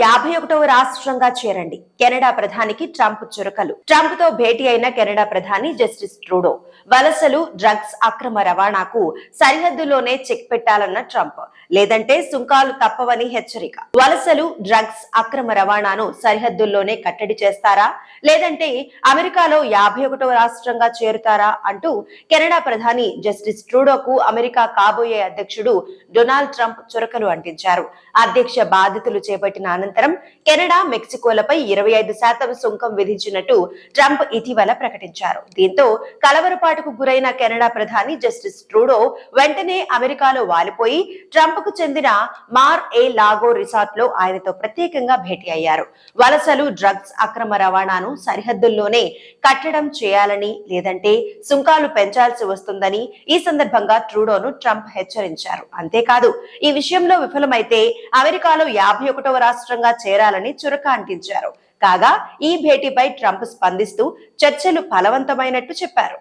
51వ రాష్ట్రంగా చేరండి. కెనడా ప్రధానికి ట్రంప్ చురకలు. ట్రంప్ తో భేటీ అయిన కెనడా ప్రధాని జస్టిస్ ట్రూడో వలసలు, డ్రగ్స్ అక్రమ రవాణాకు సరిహద్దులోనే చెక్ పెట్టాలన్న ట్రంప్, లేదంటే సుంకాలు తప్పవని హెచ్చరిక. వలసలు, డ్రగ్స్ అక్రమ రవాణాను సరిహద్దుల్లోనే కట్టడి చేస్తారా, లేదంటే అమెరికాలో 51వ రాష్ట్రంగా చేరుతారా అంటూ కెనడా ప్రధాని జస్టిస్ ట్రూడోకు అమెరికా కాబోయే అధ్యక్షుడు డొనాల్డ్ ట్రంప్ చురకలు అంటించారు. అధ్యక్ష బాధ్యతలు చేపట్టిన అనంతరం కెనడా, మెక్సికోలపై 25% సుంకం విధించినట్టు ట్రంప్ ఇటీవల ప్రకటించారు. దీంతో కలవరపాటుకు గురైన కెనడా ప్రధాని జస్టిస్ ట్రూడో వెంటనే అమెరికాలో వాలిపోయి ట్రంప్ కు చెందిన మార్ ఏ లాగో రిసార్ట్ లో ఆయనతో ప్రత్యేకంగా భేటీ అయ్యారు. వలసలు, డ్రగ్స్ అక్రమ రవాణాను సరిహద్దుల్లోనే కట్టడం చేయాలని, లేదంటే సుంకాలు పెంచాల్సి వస్తుందని ఈ సందర్భంగా ట్రూడోను ట్రంప్ హెచ్చరించారు. అంతేకాదు, ఈ విషయంలో విఫలమైతే అమెరికాలో 51వ రాష్ట్రంగా చేరాలని చురక అంటించారు. కాగా ఈ భేటీపై ట్రంప్ స్పందిస్తూ చర్చలు ఫలవంతమైనట్టు చెప్పారు.